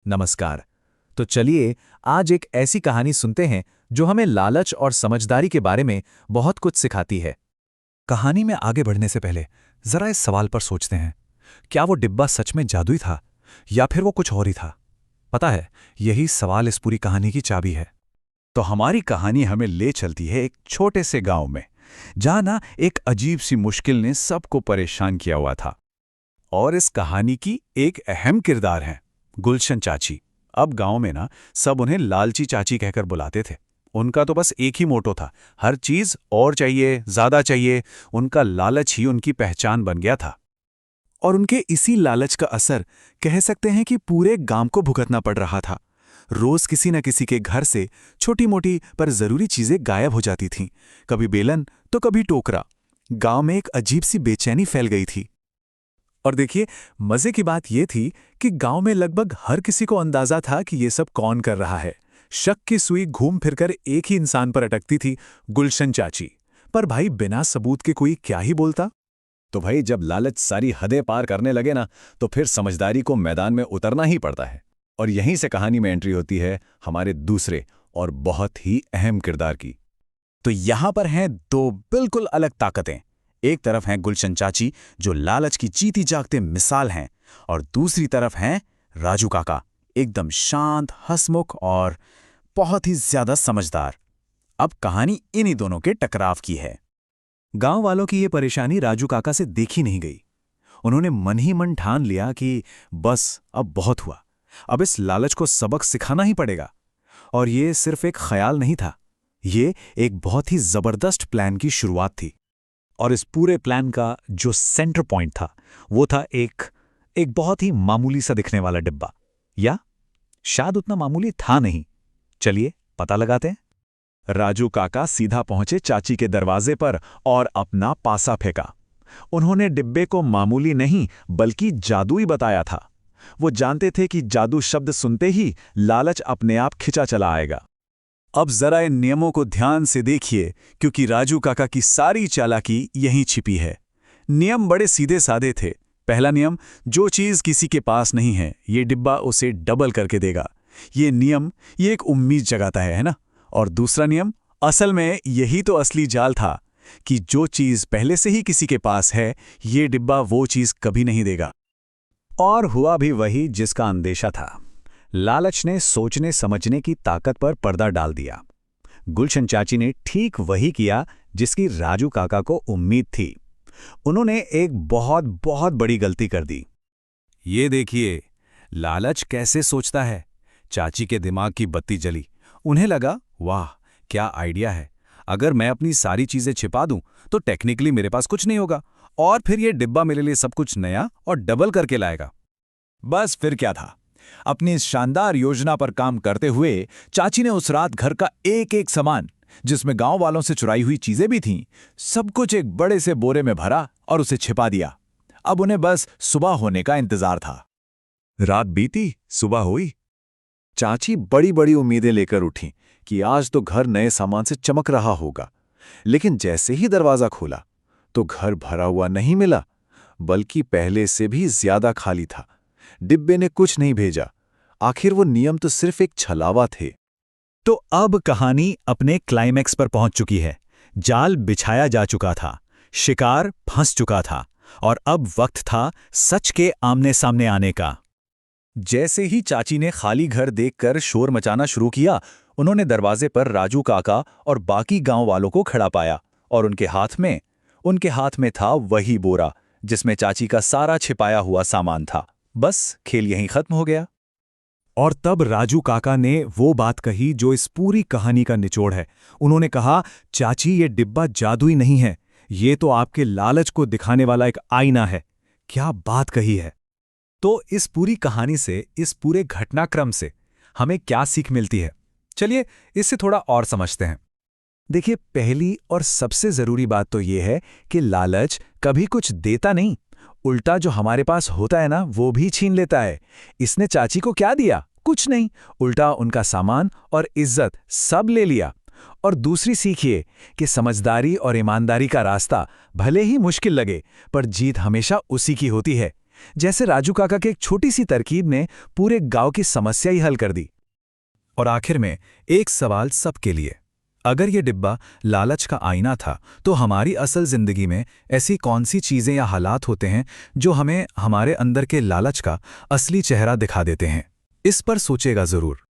नमस्कार। तो चलिए आज एक ऐसी कहानी सुनते हैं जो हमें लालच और समझदारी के बारे में बहुत कुछ सिखाती है। कहानी में आगे बढ़ने से पहले जरा इस सवाल पर सोचते हैं, क्या वो डिब्बा सच में जादुई था या फिर वो कुछ और ही था? पता है, यही सवाल इस पूरी कहानी की चाबी है। तो हमारी कहानी हमें ले चलती है एक छोटे से गांव में, जहां ना एक अजीब सी मुश्किल ने सबको परेशान किया हुआ था। और इस कहानी की एक अहम किरदार है गुलशन चाची। अब गांव में ना सब उन्हें लालची चाची कहकर बुलाते थे। उनका तो बस एक ही मोटो था, हर चीज और चाहिए, ज्यादा चाहिए। उनका लालच ही उनकी पहचान बन गया था। और उनके इसी लालच का असर कह सकते हैं कि पूरे गांव को भुगतना पड़ रहा था। रोज किसी न किसी के घर से छोटी मोटी पर जरूरी चीजें गायब हो जाती थीं। कभी बेलन तो कभी टोकरा। गांव में एक अजीब सी बेचैनी फैल गई थी। और देखिए, मजे की बात यह थी कि गांव में लगभग हर किसी को अंदाजा था कि ये सब कौन कर रहा है। शक की सुई घूम फिरकर एक ही इंसान पर अटकती थी, गुलशन चाची। पर भाई, बिना सबूत के कोई क्या ही बोलता। तो भाई, जब लालच सारी हदें पार करने लगे ना, तो फिर समझदारी को मैदान में उतरना ही पड़ता है। और यहीं से कहानी में एंट्री होती है हमारे दूसरे और बहुत ही अहम किरदार की। तो यहां पर हैं दो बिल्कुल अलग ताकतें। एक तरफ हैं गुलशन चाची, जो लालच की जीती जागते मिसाल हैं, और दूसरी तरफ हैं राजू काका, एकदम शांत, हंसमुख और बहुत ही ज्यादा समझदार। अब कहानी इन्हीं दोनों के टकराव की है। गांव वालों की ये परेशानी राजू काका से देखी नहीं गई। उन्होंने मन ही मन ठान लिया कि बस अब बहुत हुआ, अब इस लालच को सबक सिखाना ही पड़ेगा। और ये सिर्फ एक ख्याल नहीं था, ये एक बहुत ही जबरदस्त प्लान की शुरुआत थी। और इस पूरे प्लान का जो सेंटर पॉइंट था, वो था एक बहुत ही मामूली सा दिखने वाला डिब्बा, या शायद उतना मामूली था नहीं। चलिए पता लगाते हैं। राजू काका सीधा पहुंचे चाची के दरवाजे पर और अपना पासा फेंका। उन्होंने डिब्बे को मामूली नहीं बल्कि जादुई बताया था। वो जानते थे कि जादू शब्द सुनते ही लालच अपने आप खिंचा चला आएगा। अब जरा इन नियमों को ध्यान से देखिए, क्योंकि राजू काका की सारी चालाकी यहीं छिपी है। नियम बड़े सीधे साधे थे। पहला नियम, जो चीज किसी के पास नहीं है, ये डिब्बा उसे डबल करके देगा। ये नियम ये एक उम्मीद जगाता है ना। और दूसरा नियम, असल में यही तो असली जाल था कि जो चीज पहले से ही किसी के पास है, ये डिब्बा वो चीज कभी नहीं देगा। और हुआ भी वही जिसका अंदेशा था। लालच ने सोचने समझने की ताकत पर पर्दा डाल दिया। गुलशन चाची ने ठीक वही किया जिसकी राजू काका को उम्मीद थी। उन्होंने एक बहुत बहुत बड़ी गलती कर दी। ये देखिए, लालच कैसे सोचता है। चाची के दिमाग की बत्ती जली। उन्हें लगा, वाह क्या आइडिया है। अगर मैं अपनी सारी चीजें छिपा दूं तो टेक्निकली मेरे पास कुछ नहीं होगा, और फिर ये डिब्बा मेरे लिए सब कुछ नया और डबल करके लाएगा। बस फिर क्या था। अपनी इस शानदार योजना पर काम करते हुए चाची ने उस रात घर का एक एक सामान, जिसमें गांव वालों से चुराई हुई चीजें भी थीं, सब कुछ एक बड़े से बोरे में भरा और उसे छिपा दिया। अब उन्हें बस सुबह होने का इंतजार था। रात बीती, सुबह हुई। चाची बड़ी बड़ी उम्मीदें लेकर उठी कि आज तो घर नए सामान से चमक रहा होगा। लेकिन जैसे ही दरवाजा खोला तो घर भरा हुआ नहीं मिला, बल्कि पहले से भी ज्यादा खाली था। डिब्बे ने कुछ नहीं भेजा। आखिर वो नियम तो सिर्फ एक छलावा थे। तो अब कहानी अपने क्लाइमैक्स पर पहुंच चुकी है। जाल बिछाया जा चुका था, शिकार फंस चुका था, और अब वक्त था सच के आमने सामने आने का। जैसे ही चाची ने खाली घर देखकर शोर मचाना शुरू किया, उन्होंने दरवाजे पर राजू काका और बाकी गांव वालों को खड़ा पाया। और उनके हाथ में था वही बोरा जिसमें चाची का सारा छिपाया हुआ सामान था। बस खेल यहीं खत्म हो गया। और तब राजू काका ने वो बात कही जो इस पूरी कहानी का निचोड़ है। उन्होंने कहा, चाची, ये डिब्बा जादुई नहीं है, ये तो आपके लालच को दिखाने वाला एक आईना है। क्या बात कही है। तो इस पूरी कहानी से, इस पूरे घटनाक्रम से हमें क्या सीख मिलती है? चलिए इससे थोड़ा और समझते हैं। देखिए, पहली और सबसे जरूरी बात तो ये है कि लालच कभी कुछ देता नहीं, उल्टा जो हमारे पास होता है ना, वो भी छीन लेता है। इसने चाची को क्या दिया? कुछ नहीं, उल्टा उनका सामान और इज्जत सब ले लिया। और दूसरी सीखिए कि समझदारी और ईमानदारी का रास्ता भले ही मुश्किल लगे, पर जीत हमेशा उसी की होती है। जैसे राजू काका की एक छोटी सी तरकीब ने पूरे गांव की समस्या ही हल कर दी। और आखिर में एक सवाल सबके लिए, अगर ये डिब्बा लालच का आईना था तो हमारी असल जिंदगी में ऐसी कौन सी चीजें या हालात होते हैं जो हमें हमारे अंदर के लालच का असली चेहरा दिखा देते हैं? इस पर सोचेगा जरूर।